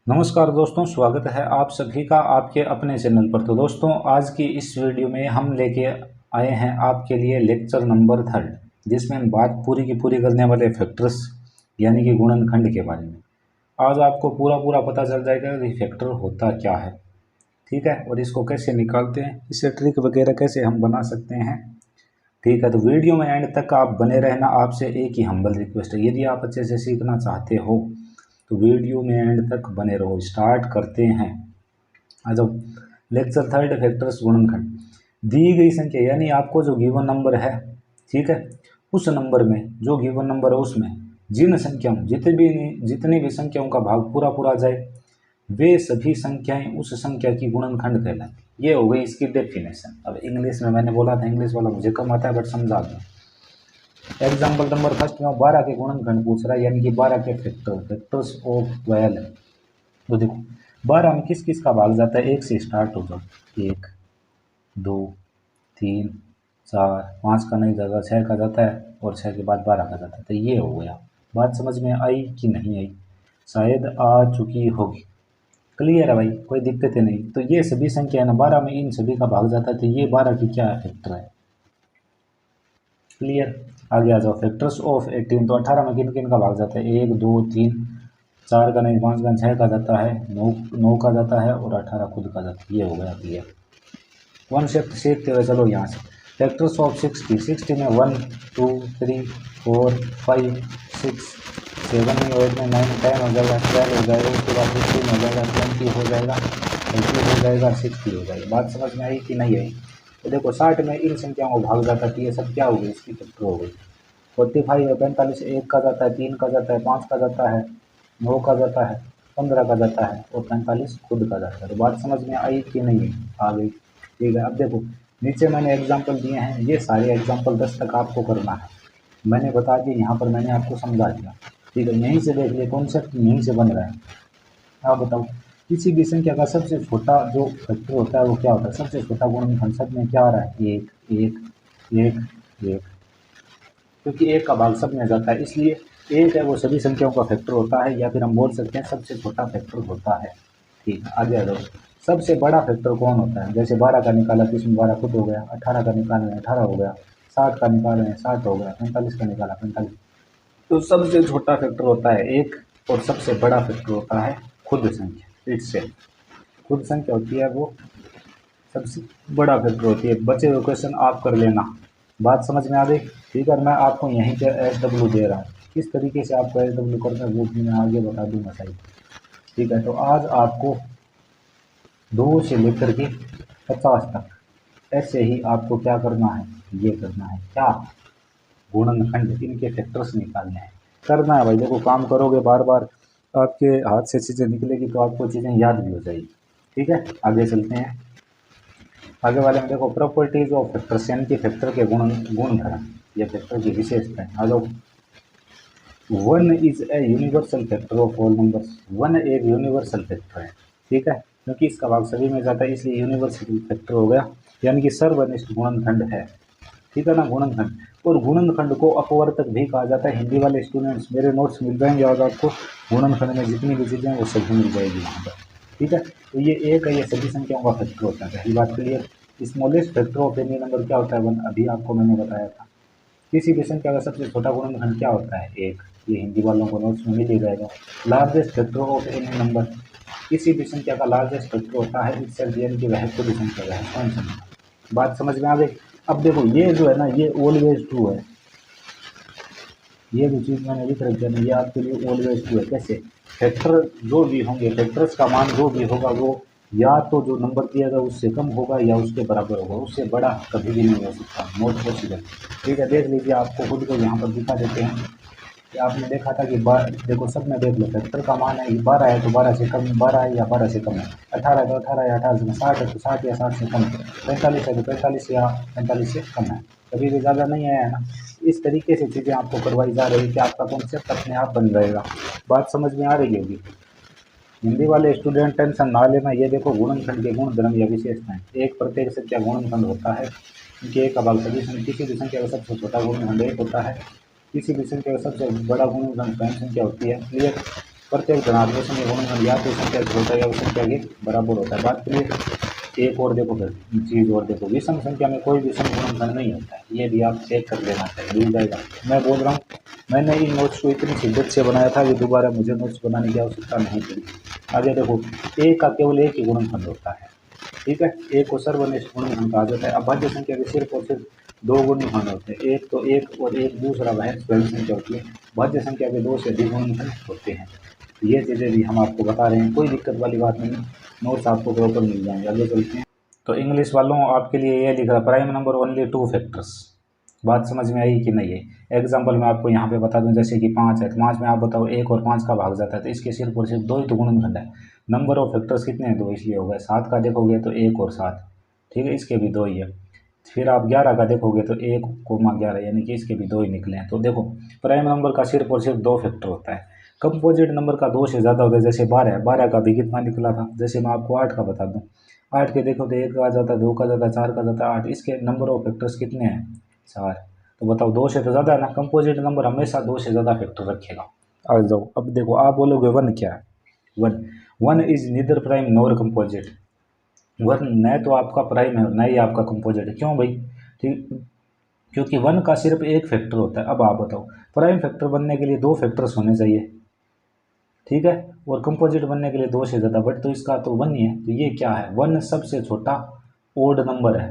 नमस्कार दोस्तों, स्वागत है आप सभी का आपके अपने चैनल पर। तो दोस्तों, आज की इस वीडियो में हम लेके आए हैं आपके लिए लेक्चर नंबर 3, जिसमें हम बात पूरी की पूरी करने वाले फैक्टर्स यानी कि गुणनखंड के बारे में। आज आपको पूरा पता चल जाएगा कि फैक्टर होता क्या है, ठीक है, और इसको कैसे निकालते हैं, इससे ट्रिक वगैरह कैसे हम बना सकते हैं, ठीक है। तो वीडियो में एंड तक आप बने रहना। आपसे एक ही हम्बल रिक्वेस्ट है, यदि आप अच्छे से सीखना चाहते हो तो वीडियो में एंड तक बने रहो। स्टार्ट करते हैं। आ जाओ। Lecture 3 factors गुणनखंड। दी गई संख्या यानी आपको जो गिवन नंबर है, ठीक है, उस नंबर में जो गिवन नंबर है उसमें जिन संख्याओं जितनी भी संख्याओं का भाग पूरा पूरा जाए वे सभी संख्याएं उस संख्या की गुणनखंड कहलाती। ये हो गई इसकी डेफिनेशन। अब इंग्लिश में मैंने बोला था, इंग्लिश वाला मुझे कम आता है बट समझा दूँ। एग्जाम्पल नंबर फर्स्ट में 12 के गुणनखंड पूछ रहा है, यानी कि 12 के फैक्टर्स ऑफ 12 है। तो देखो 12 में किस किस का भाग जाता है, एक से स्टार्ट हो जाओ। 1 2 3 4 5 का नहीं जाता, 6 का जाता है और 6 के बाद 12 का जाता है। तो ये हो गया। बात समझ में आई कि नहीं आई? शायद आ चुकी होगी। क्लियर है भाई, कोई दिक्कत ही नहीं। तो ये सभी संख्या है ना, 12 में इन सभी का भाग जाता है। तो ये 12 की क्या फैक्टर है? क्लियर। आगे आ जाओ। Factors of 18। तो 18 में किन किन का भाग जाता है? 1 2 3 4 का नहीं, 5 का 6 का जाता है, 9 का जाता है और 18 खुद का जाता है। ये हो गया क्लियर। कॉन्सेप्ट सीखते हुए चलो यहाँ से। फैक्टर्स ऑफ 60 में 1 2 3 4 5 6 7 में 8 में 9 10 हो जाएगा, 12 हो जाएगा, उसके बाद 15 हो जाएगा, 20 हो जाएगा, 30 हो जाएगा, 60 हो जाएगा। बात समझ में आई कि नहीं आई? तो देखो 60 में इन संख्याओं को भाग जाता है। तो ये सब क्या हो गई? इसकी फैक्टर हो गई। 45 है, 45 1 का जाता है, 3 का जाता है, 5 का जाता है, 9 का जाता है, 15 का जाता है और 45 खुद का जाता है। तो बात समझ में आई कि नहीं? आ गई। ठीक है। अब देखो नीचे मैंने एग्जाम्पल दिए हैं, ये सारे एग्जाम्पल 10 तक आपको करना है। मैंने बता दिया, यहाँ पर मैंने आपको समझा दिया। ठीक है, यहीं से देख लिए, कॉन्सेप्ट यहीं से बन रहा है। आप बताओ, किसी भी संख्या का सबसे छोटा जो फैक्टर होता है वो क्या होता है? सबसे छोटा गुणनखंड सब में क्या आ रहा है? 1 1 1 1, क्योंकि 1 का भाग सब में जाता है, इसलिए 1 है वो सभी संख्याओं का फैक्टर होता है, या फिर हम बोल सकते हैं सबसे छोटा फैक्टर होता है। ठीक है, आगे आ जाओ। सबसे बड़ा फैक्टर कौन होता है? जैसे 12 का निकाला तो इसमें 12 खुद हो गया, 18 का निकाल रहे हैं 18 हो गया, 60 का निकाल रहे हैं 60 हो गया, 45 का निकाला 45। तो सबसे छोटा फैक्टर होता है 1 और सबसे बड़ा फैक्टर होता है खुद संख्या। इससे खुद संख्या होती है वो सबसे बड़ा फैक्टर होती है। बचे हुए क्वेश्चन आप कर लेना। बात समझ में आ गई? ठीक है, मैं आपको यहीं पे SW दे रहा हूँ, किस तरीके से आपको SW करना है वो भी मैं आगे बता दूंगा सही। ठीक है, तो आज आपको 2 से लेकर के 50 तक ऐसे ही आपको क्या करना है? ये करना है क्या? गुणनखंड, इनके फैक्टर्स निकालने हैं। करना है भाई। देखो काम करोगे बार बार आपके हाथ से चीज़ें निकलेगी तो आपको चीज़ें याद भी हो जाएगी। ठीक है, आगे चलते हैं। आगे वाले में देखो प्रॉपर्टीज ऑफ फैक्टर्स, यानी कि फैक्टर के गुणधर्म या फैक्टर की विशेषताएं। आ जाओ। 1 is a universal factor of all numbers. 1 एक यूनिवर्सल फैक्टर है, ठीक है, क्योंकि इसका भाग सभी में जाता है इसलिए यूनिवर्सल फैक्टर हो गया, यानी कि सर्वनिष्ठ गुणनखंड है। ठीक है ना, गुणनखंड। और गुणनखंड को अपवर्तक भी कहा जाता है। हिंदी वाले स्टूडेंट्स, मेरे नोट्स मिल जाएंगे आज आपको। गुणनखंड में जितनी भी चीज़ें हैं वो सभी मिल जाएगी वहाँ पर। ठीक है, तो ये एक है, ये सभी संख्याओं का फैक्टर होता है। पहली बात clear. Smallest factor of any number क्या होता है? 1। अभी आपको मैंने बताया था। किसी भी संख्या का सबसे छोटा गुणनखंड क्या होता है? 1। ये हिंदी वालों को नोट्स में मिल ही जाएगा। Largest factor of any number, किसी भी संख्या का लार्जेस्ट फैक्टर होता है इट्सेल्फ, यानी कि वह खुद संख्या है, कौन संख्या। बात समझ में आ गई? अब देखो ये जो है ना, ये ऑलवेज ट्रू है। ये जो चीज़ मैंने लिख रखी है ना, ये आपके लिए ऑलवेज ट्रू है। कैसे? फैक्टर जो भी होंगे, फैक्टर्स का मान जो भी होगा वो या तो जो नंबर दिया गया उससे कम होगा या उसके बराबर होगा, उससे बड़ा कभी भी नहीं हो सकता, नॉट पॉसिबल। ठीक है, देख लीजिए, आपको खुद को यहाँ पर दिखा देते हैं कि आपने देखा था कि देखो सब में देख लो, फैक्टर का मान है 12 है तो 12 से कम, 12 है या 12 से कम है, 18 है तो 18 या 18 से कम, 60 है तो 60 या 60 से कम, 45 है तो 45 या 45 से कम है, कभी भी ज़्यादा नहीं आया है ना। इस तरीके से चीज़ें आपको करवाई जा रही है कि आपका कॉन्सेप्ट अपने आप बन जाएगा। बात समझ में आ रही होगी। हिंदी वाले स्टूडेंट टेंशन ना लेना। ये देखो गुणनखंड के गुणधर्म या विशेषताएं। एक प्रत्येक संख्या गुणनखंड होता है, क्योंकि एक का भाग सभी संख्या, किसी भी संख्या का सबसे छोटा गुणनखंड 1 होता है, किसी भी संख्या का सबसे बड़ा गुणनखंड स्वयं संख्या होती है। क्लियर। प्रत्येक धनात्मक संख्या गुणनखंड या तो संख्या से छोटा या उस संख्या के बराबर होता है। बात करिए एक और देखो, फिर चीज़ और देखो, विषम संख्या में कोई विषम गुणनखंड नहीं होता है, ये भी आप चेक कर लेना चाहिए, मिल जाएगा। मैं बोल रहा हूँ, मैंने इन नोट्स को इतनी शिद्दत से बनाया था कि दोबारा मुझे नोट्स बनाने की आवश्यकता नहीं पड़ी। आगे देखो, ए का केवल एक ही गुणनखंड होता है, ठीक है, एक को सर्वनिष्ठ गुणनखंड कहा जाता है। अब भाज्य संख्या के सिर्फ और सिर्फ दो गुणनखंड होते हैं, एक तो एक और एक दूसरा वह स्वयं संख्या होती है। भाज्य संख्या के दो से अधिक गुणनखंड होते हैं। ये चीज़ें भी हम आपको बता रहे हैं, कोई दिक्कत वाली बात नहीं, नोट्स आपको प्रॉपर मिल जाएंगे। आगे चलते हैं। तो इंग्लिश वालों आपके लिए ये लिख रहा है, प्राइम नंबर ओनली 2 फैक्टर्स। बात समझ में आई कि नहीं है? एग्जाम्पल मैं आपको यहाँ पे बता दूं, जैसे कि 5 है, तो 5 में आप बताओ 1 और 5 का भाग जाता है, तो इसके सिर्फ और सिर्फ 2 ही तो गुणनखंड है। नंबर ऑफ फैक्टर्स कितने हैं? 2, इसलिए हो गए। 7 का देखोगे तो 1 और 7, ठीक है, इसके भी 2 ही है। फिर आप 11 का देखोगे तो 1,11, यानी कि इसके भी 2 ही निकले हैं। तो देखो, प्राइम नंबर का सिर्फ और सिर्फ 2 फैक्टर होता है। कंपोजिट नंबर का 2 से ज़्यादा होता है, जैसे 12 है, 12 का भी कितना निकला था, जैसे मैं आपको 8 का बता दूं, 8 के देखो तो 1 का आ जाता है, 2 का जाता है, 4 का जाता है, 8, इसके नंबर ऑफ फैक्टर्स कितने हैं? 4। तो बताओ, 2 से तो ज़्यादा है ना, कंपोजिट नंबर हमेशा 2 से ज़्यादा फैक्टर रखेगा। आ जाओ, अब देखो, आप बोलोगे 1 क्या है? 1, 1 is neither prime nor composite. 1 न तो आपका प्राइम है न ही आपका कंपोजिट है। क्यों भाई? ठीक, क्योंकि 1 का सिर्फ एक फैक्टर होता है। अब आप बताओ, प्राइम फैक्टर बनने के लिए 2 फैक्टर्स होने चाहिए, ठीक है, और कंपोजिट बनने के लिए 2 से ज़्यादा, बट तो इसका तो 1 ही है। तो ये क्या है? 1 सबसे छोटा ओड नंबर है,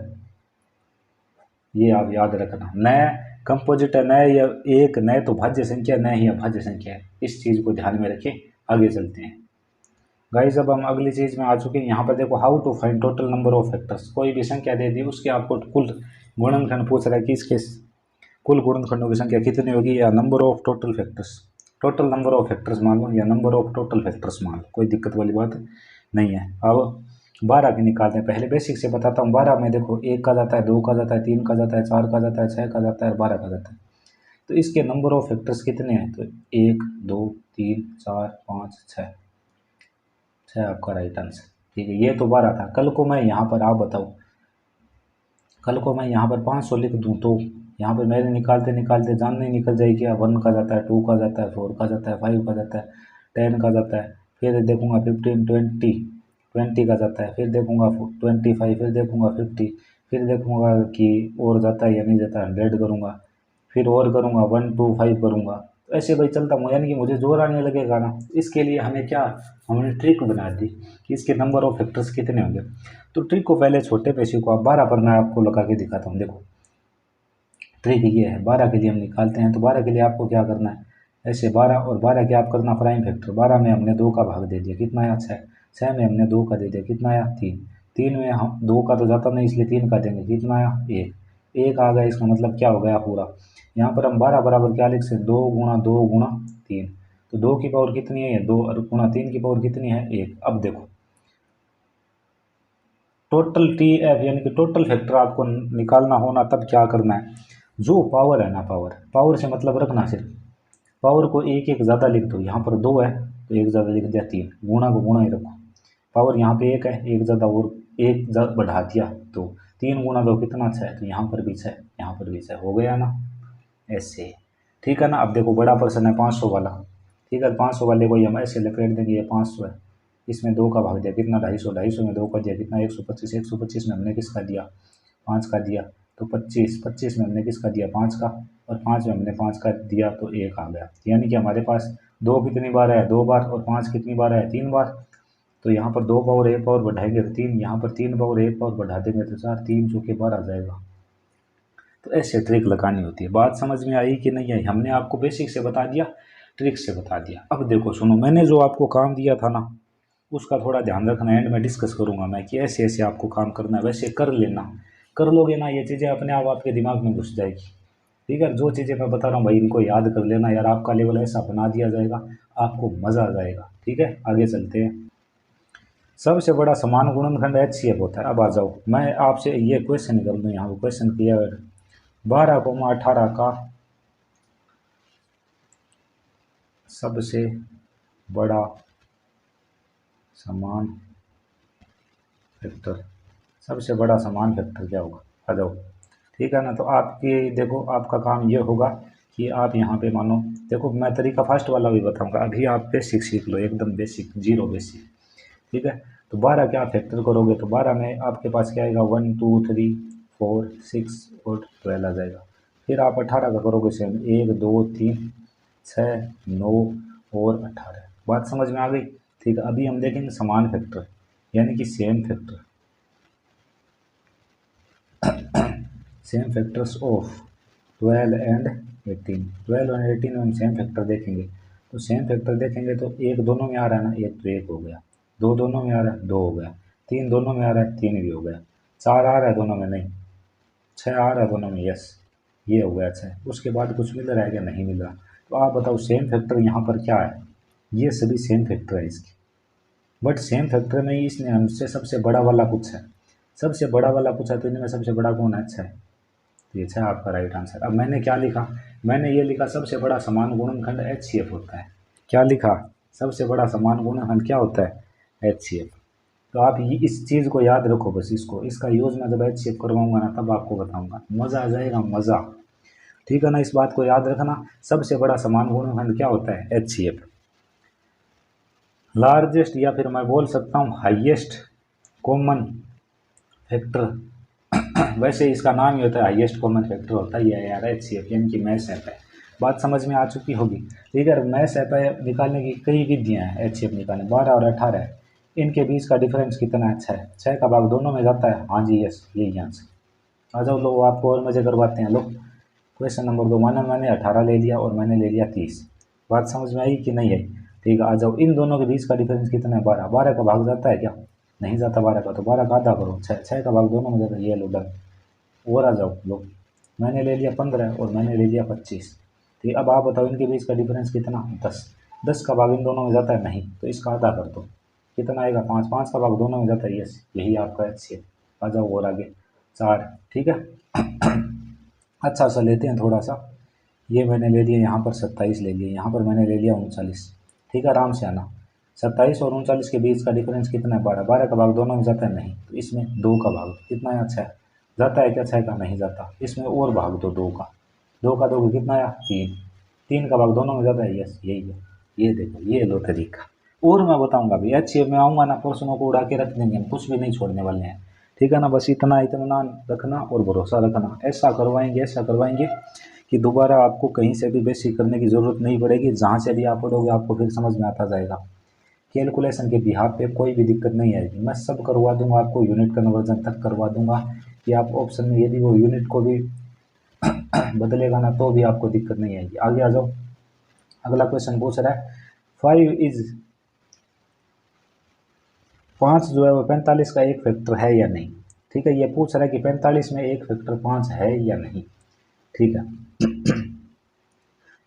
ये आप याद रखना। न कंपोजिट है, न या एक, न तो भाज्य संख्या, न ही अभाज्य संख्या है। इस चीज़ को ध्यान में रखें। आगे चलते हैं गाइस, अब हम अगली चीज़ में आ चुके हैं। यहाँ पर देखो, how to find total number of factors. कोई भी संख्या दे दी, उसके आपको कुल गुणनखंड पूछ रहा है कि इसके कुल गुणनखंडों की संख्या कितनी होगी, या number of total factors, total number of factors मान लो, या नंबर ऑफ टोटल फैक्टर्स मान लो, कोई दिक्कत वाली बात नहीं है। अब 12 की निकालते हैं। पहले बेसिक से बताता हूँ। 12 में देखो, 1 का जाता है, 2 का जाता है, 3 का जाता है, 4 का जाता है, 6 का जाता है और 12 का जाता है। तो इसके नंबर ऑफ फैक्टर्स कितने हैं? तो 1, 2, 3, 4, 5, 6, 6 आपका राइट आंसर, ठीक है। ये तो 12 था। कल को मैं यहाँ पर, आप बताओ, कल को मैं यहाँ पर 500 लिख दूँ तो यहाँ पर मेरे निकालते निकालते जान नहीं निकल जाएगी। 1 का जाता है, 2 का जाता है, 4 का जाता है, 5 का जाता है, 10 का जाता है, फिर देखूंगा 15, 20 का जाता है, फिर देखूंगा 25, फिर देखूंगा 50, फिर देखूंगा कि और जाता है या नहीं जाता, 100 करूंगा, फिर और करूंगा 1, 2, 5 करूंगा। तो ऐसे भाई चलता हूँ, यानी कि मुझे जोर आने लगेगा ना। इसके लिए हमें क्या, हमने ट्रिक बना दी कि इसके नंबर ऑफ फैक्टर्स कितने होंगे। तो ट्रिक को पहले छोटे पे सीखो आप। 12 पर मैं आपको लगा के दिखाता हूँ। देखो, ट्रिक ये है, 12 के लिए हम निकालते हैं। तो 12 के लिए आपको क्या करना है, ऐसे 12 और 12 के आप करना प्राइम फैक्टर। 12 में हमने 2 का भाग दे दिया, कितना आया? 6। 6 में हमने 2 का दे दिया, कितना आया? 3। 3 में हम 2 का तो जाता नहीं, इसलिए 3 का देंगे, कितना आया? 1। 1 आ गया, इसका मतलब क्या हो गया पूरा। यहाँ पर हम 12 बराबर क्या लिख सकते? 2 गुणा 2 गुणा 3। तो 2 की पावर कितनी है? 2, और गुणा 3 की पावर कितनी है? 1। अब देखो, टोटल टी एफ यानी कि टोटल फैक्टर आपको निकालना होना, तब क्या करना है, जो पावर है ना, पावर, पावर से मतलब रखना सिर्फ, पावर को एक एक ज़्यादा लिख दो। यहाँ पर 2 है तो एक ज़्यादा लिख दिया 3, गुणा को गुणा ही रखो। पावर यहाँ पे 1 है, एक ज़्यादा और एक बढ़ा दिया तो 3 गुणा 2 कितना? 6। तो यहाँ पर भी 6, यहाँ पर भी 6, हो गया ना ऐसे, ठीक है ना। अब देखो, बड़ा पर्सन है 500 वाला, ठीक है, 500 वाले को ही हम ऐसे लपेट देंगे, ये 500 है, इसमें 2 का भाग दिया, कितना? 250, 250 में 2 का दिया, कितना? 125, 125 में हमने किसका दिया? 5 का दिया, तो 25, 25 में हमने किसका दिया? 5 का, और 5 में हमने 5 का दिया तो 1 आ गया। यानी कि हमारे पास 2 कितनी बार है? 2 बार, और 5 कितनी बार है? 3 बार। तो यहाँ पर 2 पावर 1 पावर बढ़ाएंगे तो 3, यहाँ पर 3 पावर 1 पावर बढ़ा देंगे तो 4, 3 चौके 12 आ जाएगा। तो ऐसे ट्रिक लगानी होती है। बात समझ में आई कि नहीं आई? हमने आपको बेसिक से बता दिया, ट्रिक से बता दिया। अब देखो सुनो, मैंने जो आपको काम दिया था ना, उसका थोड़ा ध्यान रखना। एंड में डिस्कस करूंगा मैं कि ऐसे ऐसे आपको काम करना है, वैसे कर लेना। कर लोगे ना, ये चीज़ें अपने आप आपके दिमाग में घुस जाएगी, ठीक है। जो चीज़ें मैं बता रहा हूँ भाई, इनको याद कर लेना यार, आपका लेवल ऐसा बना दिया जाएगा, आपको मज़ा आ जाएगा, ठीक है। आगे चलते हैं। सबसे बड़ा समान गुणनखंड HCF होता है। अब आ जाओ, मैं आपसे ये क्वेश्चन निकल दूँ, यहाँ पर क्वेश्चन किया 12,18 का सबसे बड़ा समान फैक्टर, सबसे बड़ा समान फैक्टर क्या होगा? आ जाओ, ठीक है ना। तो आपकी देखो, आपका काम ये होगा कि आप यहाँ पे मानो, देखो मैं तरीका फर्स्ट वाला भी बताऊंगा, अभी आप बेसिक सीख लो, एकदम बेसिक, जीरो बेसिक। ठीक है, तो 12 क्या फैक्टर करोगे तो 12 में आपके पास क्या आएगा, 1 2 3 4 6 और 12 आ जाएगा। फिर आप 18 का करोगे सेम, 1 2 3 6 9 और 18। बात समझ में आ गई? ठीक है, अभी हम देखेंगे समान फैक्टर, यानी कि same factor, same factors of 12 and 18। 12 और 18 में हम सेम फैक्टर देखेंगे। तो सेम फैक्टर देखेंगे तो एक दोनों में आ रहा है ना, एक तो एक हो गया, दो दोनों में आ रहा है, दो हो गया, तीन दोनों में आ रहा है, तीन भी हो गया, चार आ रहा है दोनों में, नहीं, छः आ रहा है दोनों में, यस, ये हो गया छः। उसके बाद कुछ मिल रहा है क्या? नहीं मिल रहा। तो आप बताओ सेम फैक्टर यहाँ पर क्या है? ये सभी सेम फैक्टर है इसके, बट सेम फैक्टर में ही इसने हमसे सबसे बड़ा वाला पूछा है। सबसे बड़ा वाला पूछा तो इनमें सबसे बड़ा कौन है? अच्छा है, तो ये है आपका राइट आंसर। अब मैंने क्या लिखा? मैंने ये लिखा सबसे बड़ा समान गुणनखंड HCF होता है। क्या लिखा? सबसे बड़ा समान गुणनखंड क्या होता है? HCF। तो आप ये इस चीज़ को याद रखो बस, इसको, इसका यूज़ मैं जब HCF करवाऊंगा ना तब आपको बताऊंगा, मज़ा आ जाएगा, मज़ा। ठीक है ना, इस बात को याद रखना, सबसे बड़ा समान गुणनखंड क्या होता है? HCF। लार्जेस्ट या फिर मैं बोल सकता हूँ हाईएस्ट कॉमन फैक्टर, वैसे इसका नाम ही होता है हाईएस्ट कॉमन फैक्टर होता है ये यार, HCF, यानी कि मैथ ऐप है। बात समझ में आ चुकी होगी। ठीक है, मैथ ऐप निकालने की कई विधियाँ हैं HCF निकालने। 12 और 18 है, इनके बीच का डिफरेंस कितना है? 6। 6 का भाग दोनों में जाता है, हाँ जी, यस, यही आंसर। आ जाओ, लो आपको और मज़े करवाते हैं। लो क्वेश्चन नंबर 2, मैंने 18 ले लिया और मैंने ले लिया 30। बात समझ में आई कि नहीं आई? ठीक है, आ जाओ, इन दोनों के बीच का डिफरेंस कितना है? 12। 12 का भाग जाता है क्या? नहीं जाता 12 का, तो 12 का आधा करो, 6। 6 का भाग दोनों में जाता है, ये लो डन। और आ जाओ, लो मैंने ले लिया 15 और मैंने ले लिया 25। ठीक, अब आप बताओ इनके बीच का डिफरेंस कितना? 10। 10 का भाग इन दोनों में जाता है? नहीं, तो इसका आधा कर दो, कितना आएगा? 5। 5 का भाग दोनों में जाता है, यस, यही आपका HCF। आ जाओ और आगे 4। ठीक है, अच्छा सा लेते हैं थोड़ा सा। ये मैंने ले लिया यहाँ पर 27 ले लिया, यहाँ पर मैंने ले लिया 39। ठीक है, आराम से आना। 27 और 39 के बीच का डिफरेंस कितना है? 12। 12 का भाग दोनों में जाता है? नहीं, तो इसमें 2 का भाग कितना है? 6 जाता है क्या? 6 का नहीं जाता, इसमें और भाग दो 2 का। 2 का 2 कितना आया? 3। 3 का भाग दोनों में जाता है, यस, यही है। ये देखो, ये लो तरीका। और मैं बताऊंगा अभी HCF में आऊँगा ना, प्रश्नों को उड़ा के रख देंगे हम, कुछ भी नहीं छोड़ने वाले हैं। ठीक है ना, बस इतना इत्मीनान रखना और भरोसा रखना। ऐसा करवाएंगे, ऐसा करवाएंगे कि दोबारा आपको कहीं से भी बेसिक करने की ज़रूरत नहीं पड़ेगी। जहाँ से भी आप पढ़ोगे आपको फिर समझ में आता जाएगा। कैलकुलेशन के बिहाफ पे कोई भी दिक्कत नहीं आएगी, मैं सब करवा दूंगा आपको, यूनिट कन्वर्जन तक करवा दूंगा कि आप ऑप्शन में यदि वो यूनिट को भी बदलेगा ना तो भी आपको दिक्कत नहीं आएगी। आगे आ जाओ, अगला क्वेश्चन पूछ रहा है 5 जो है वो 45 का एक फैक्टर है या नहीं। ठीक है, ये पूछ रहा है कि 45 में एक फैक्टर 5 है या नहीं। ठीक है,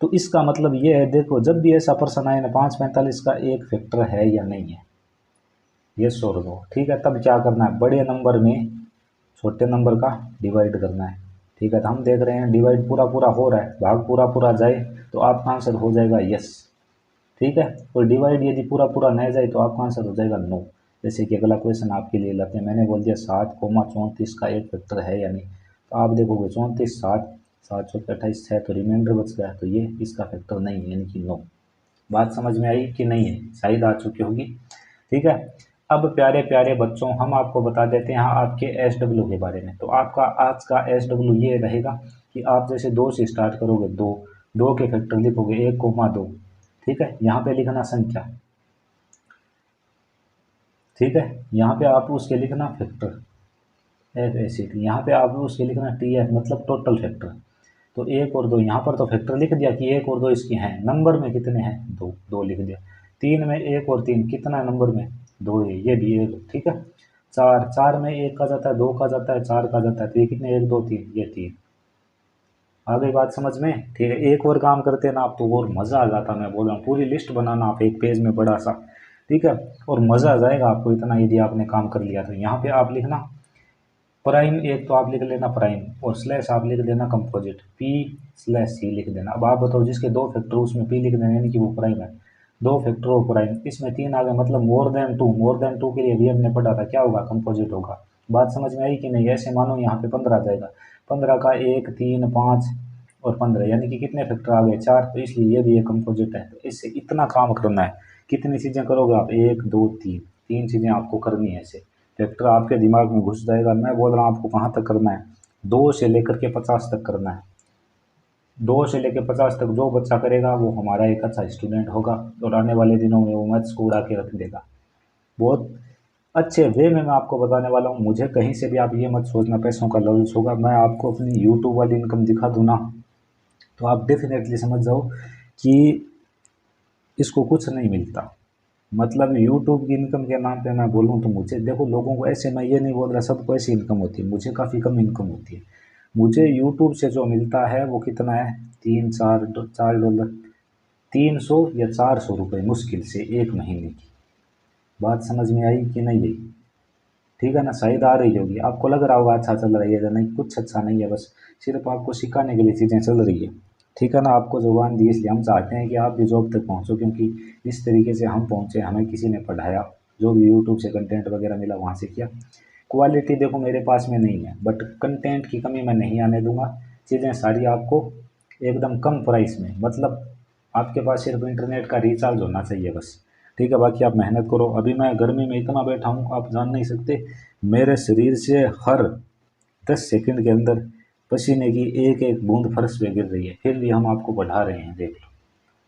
तो इसका मतलब ये है, देखो जब भी ऐसा प्रश्न आए ना 5 45 का एक फैक्टर है या नहीं है, ये और नो। ठीक है, तब क्या करना है? बड़े नंबर में छोटे नंबर का डिवाइड करना है। ठीक है, तो हम देख रहे हैं डिवाइड पूरा पूरा हो रहा है, भाग पूरा पूरा जाए तो आपका आंसर हो जाएगा यस। ठीक है, और डिवाइड यदि पूरा पूरा नहीं जाए तो आपका आंसर हो जाएगा नो। जैसे कि अगला क्वेश्चन आपके लिए लाते हैं, मैंने बोल दिया 7,34 का एक फैक्टर है या नहीं। तो आप देखोगे 34, 7, 7 चौके 28, 6 तो रिमाइंडर बच गया, तो ये इसका फैक्टर नहीं है, यानी कि नो। बात समझ में आई कि नहीं है? शायद आ चुकी होगी। ठीक है, अब प्यारे प्यारे बच्चों हम आपको बता देते हैं आपके SW के बारे में। तो आपका आज का SW ये रहेगा कि आप जैसे 2 से स्टार्ट करोगे, 2 के फैक्टर लिखोगे 1,2। ठीक है, यहाँ पे लिखना संख्या। ठीक है, यहाँ पे आप उसके लिखना फैक्टर ऐसे, यहाँ पे आप उसके लिखना TF मतलब टोटल फैक्टर। तो 1 और 2, यहाँ पर तो फैक्टर लिख दिया कि 1 और 2 इसकी हैं, नंबर में कितने हैं? 2, 2 लिख दिया। 3 में 1 और 3 कितना है नंबर में? 2 है, ये भी 1। ठीक है, 4, 4 में 1 का जाता है, 2 का जाता है, 4 का जाता है, तो ये कितने? 1 2 3, ये 3। आ गई बात समझ में? ठीक है, एक और काम करते हैं ना आप तो और मज़ा आ जाता। मैं बोल रहा हूँ पूरी लिस्ट बनाना आप एक पेज में बड़ा सा। ठीक है, और मज़ा आ जाएगा आपको इतना यदि आपने काम कर लिया तो। यहाँ पे आप लिखना प्राइम, एक तो आप लिख लेना प्राइम और स्लैश आप लिख देना कंपोजिट, P/C लिख देना। अब आप बताओ जिसके 2 फैक्टर उसमें P लिख देना, यानी कि वो प्राइम है। 2 फैक्टर और प्राइम, इसमें 3 आ गए मतलब मोर देन 2। मोर देन 2 के लिए भी हमने पढ़ा था क्या होगा? कंपोजिट होगा। बात समझ में आई कि नहीं? ऐसे मानो यहाँ पे 15 आ जाएगा, 15 का 1 3 5 और 15, यानी कि कितने फैक्टर आ गए 4, तो इसलिए ये भी एक कंपोजिट है। तो इससे इतना काम करना है। कितनी चीज़ें करोगे आप, 1 2 3, 3 चीज़ें आपको करनी है। ऐसे फैक्टर आपके दिमाग में घुस जाएगा। मैं बोल रहा हूँ आपको कहाँ तक करना है, 2 से लेकर के 50 तक करना है। 2 से लेकर 50 तक जो बच्चा करेगा वो हमारा एक अच्छा स्टूडेंट होगा, और आने वाले दिनों में वो मैथ्स को उड़ा के रख देगा। बहुत अच्छे वे में मैं आपको बताने वाला हूँ। मुझे कहीं से भी आप ये मत सोचना पैसों का लालच होगा। मैं आपको अपनी यूट्यूब वाली इनकम दिखा दूँ ना, तो आप डेफिनेटली समझ जाओ कि इसको कुछ नहीं मिलता। मतलब यूट्यूब की इनकम के नाम पे मैं बोलूँ तो मुझे देखो, लोगों को ऐसे, मैं ये नहीं बोल रहा सबको ऐसी इनकम होती है, मुझे काफ़ी कम इनकम होती है। मुझे यूट्यूब से जो मिलता है वो कितना है, 4 डॉलर, 300 या 400 रुपये मुश्किल से एक महीने की। बात समझ में आई कि नहीं आई? ठीक है ना, शायद आ रही होगी, आपको लग रहा होगा अच्छा चल रही है या नहीं, कुछ अच्छा नहीं है, बस सिर्फ आपको सिखाने के लिए चीज़ें चल रही है। ठीक है ना, आपको जुबान दी इसलिए हम चाहते हैं कि आप भी जॉब तक पहुँचो, क्योंकि इस तरीके से हम पहुँचे, हमें किसी ने पढ़ाया, जो भी यूट्यूब से कंटेंट वगैरह मिला वहाँ से किया। क्वालिटी देखो मेरे पास में नहीं है, बट कंटेंट की कमी मैं नहीं आने दूंगा। चीज़ें सारी आपको एकदम कम प्राइस में, मतलब आपके पास सिर्फ इंटरनेट का रिचार्ज होना चाहिए बस। ठीक है, बाकी आप मेहनत करो। अभी मैं गर्मी में इतना बैठा हूँ आप जान नहीं सकते, मेरे शरीर से हर 10 सेकंड के अंदर पसीने की एक एक बूंद फर्श पे गिर रही है, फिर भी हम आपको बढ़ा रहे हैं, देख लो।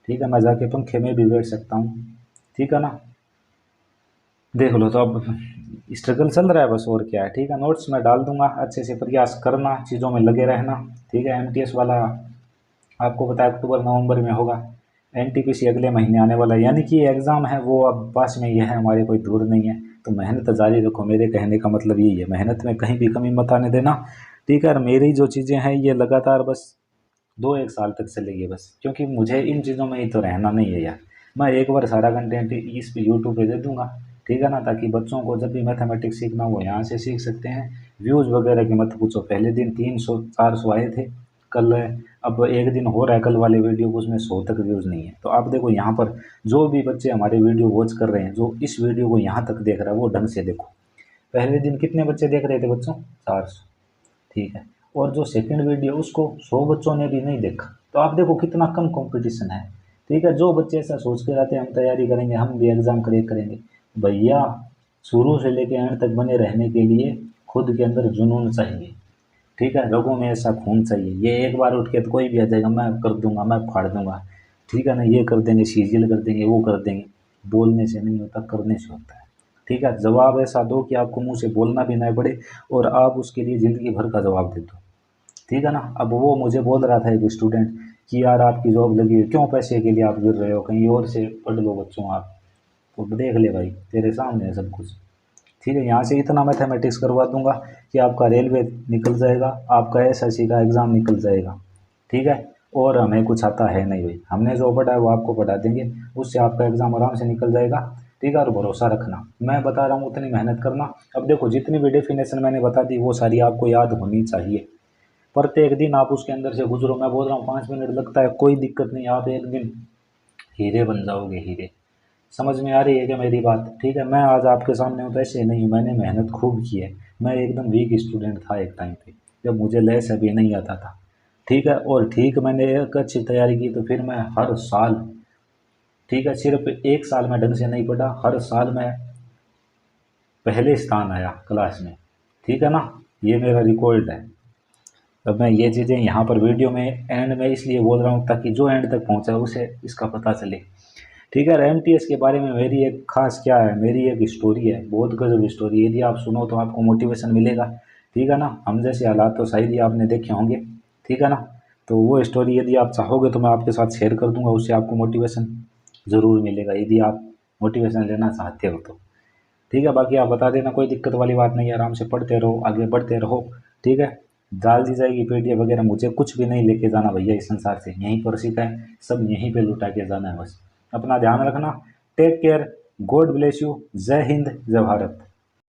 ठीक है, मैं जाके पंखे में भी बैठ सकता हूँ। ठीक है ना, देख लो। तो अब स्ट्रगल चल रहा है बस, और क्या है। ठीक है, नोट्स मैं डाल दूंगा, अच्छे से प्रयास करना, चीज़ों में लगे रहना। ठीक है, एमटीएस वाला आपको पता है अक्टूबर नवंबर में होगा, एनटीपीसी अगले महीने आने वाला है, यानी कि एग्ज़ाम है वो अब पास में ही है हमारे, कोई दूर नहीं है। तो मेहनत जारी रखो, मेरे कहने का मतलब यही है, मेहनत में कहीं भी कमी मत आने देना। ठीक है, और मेरी जो चीज़ें हैं ये लगातार बस 2 1 साल तक चलेगी बस, क्योंकि मुझे इन चीज़ों में ही तो रहना नहीं है यार। मैं एक बार सारा कंटेंट इस पे यूट्यूब पे दे दूंगा, ठीक है ना, ताकि बच्चों को जब भी मैथमेटिक्स सीखना हो यहाँ से सीख सकते हैं। व्यूज़ वगैरह की मत पूछो, पहले दिन 300 400 आए थे, कल अब एक दिन हो रहा है कल वाले वीडियो को, उसमें 100 तक व्यूज़ नहीं है। तो आप देखो यहाँ पर जो भी बच्चे हमारे वीडियो वॉच कर रहे हैं, जो इस वीडियो को यहाँ तक देख रहा है, वो ढंग से देखो। पहले दिन कितने बच्चे देख रहे थे बच्चों, 400। ठीक है, और जो सेकंड वीडियो उसको 100 बच्चों ने भी नहीं देखा। तो आप देखो कितना कम कंपटीशन है। ठीक है, जो बच्चे ऐसा सोच के रहते हैं हम तैयारी करेंगे, हम भी एग्ज़ाम क्रैक करेंगे, भैया शुरू से लेके एंड तक बने रहने के लिए खुद के अंदर जुनून चाहिए। ठीक है, रगों में ऐसा खून चाहिए। ये एक बार उठ के तो कोई भी आ जाएगा, मैं कर दूंगा, मैं फाड़ दूंगा, ठीक है ना, ये कर देंगे, सीरियल कर देंगे, वो कर देंगे। बोलने से नहीं होता, करने से होता है। ठीक है, जवाब ऐसा दो कि आपको मुंह से बोलना भी ना पड़े, और आप उसके लिए ज़िंदगी भर का जवाब दे दो। ठीक है ना। अब वो मुझे बोल रहा था एक स्टूडेंट कि यार आपकी जॉब लगी है, क्यों पैसे के लिए आप गिर रहे हो, कहीं और से पढ़ लो बच्चों आप। तो देख ले भाई, तेरे सामने है सब कुछ। ठीक है, यहाँ से इतना मैथमेटिक्स करवा दूंगा कि आपका रेलवे निकल जाएगा, आपका एसएससी का एग्ज़ाम निकल जाएगा। ठीक है, और हमें कुछ आता है नहीं भाई, हमने जो पढ़ा है वो आपको पढ़ा देंगे, उससे आपका एग्ज़ाम आराम से निकल जाएगा। ठीक है, और भरोसा रखना, मैं बता रहा हूँ उतनी मेहनत करना। अब देखो जितनी भी डेफिनेशन मैंने बता दी वो सारी आपको याद होनी चाहिए। प्रत्येक दिन आप उसके अंदर से गुजरो, मैं बोल रहा हूँ 5 मिनट लगता है, कोई दिक्कत नहीं, आप एक दिन हीरे बन जाओगे, हीरे। समझ में आ रही है क्या मेरी बात? ठीक है, मैं आज आपके सामने हूँ तो ऐसे नहीं हूँ, मैंने मेहनत खूब की है। मैं एकदम वीक स्टूडेंट था एक टाइम पे, जब मुझे लेस अभी नहीं आता था। ठीक है, और ठीक मैंने एक अच्छी तैयारी की तो फिर मैं हर साल, ठीक है, सिर्फ एक साल में ढंग से नहीं पढ़ा, हर साल मैं पहले स्थान आया क्लास में। ठीक है ना, ये मेरा रिकॉर्ड है। अब मैं ये चीज़ें यहाँ पर वीडियो में एंड में इसलिए बोल रहा हूँ ताकि जो एंड तक पहुँचा उसे इसका पता चले। ठीक है, एमटीएस के बारे में मेरी एक खास क्या है, मेरी एक स्टोरी है, बहुत गजब स्टोरी है। यदि आप सुनो तो आपको मोटिवेशन मिलेगा। ठीक है ना, हम जैसे हालात तो शायद ही आपने देखे होंगे। ठीक है ना, तो वो स्टोरी यदि आप चाहोगे तो मैं आपके साथ शेयर कर दूंगा, उससे आपको मोटिवेशन ज़रूर मिलेगा, यदि आप मोटिवेशन लेना चाहते हो तो। ठीक है, बाकी आप बता देना, कोई दिक्कत वाली बात नहीं है, आराम से पढ़ते रहो, आगे बढ़ते रहो। ठीक है, डाल दी जाएगी पीडीएफ वगैरह, मुझे कुछ भी नहीं लेके जाना भैया इस संसार से, यहीं पर सीखा है, सब यहीं पे लुटा के जाना है बस। अपना ध्यान रखना, take care, God bless you, जय हिंद, जय भारत।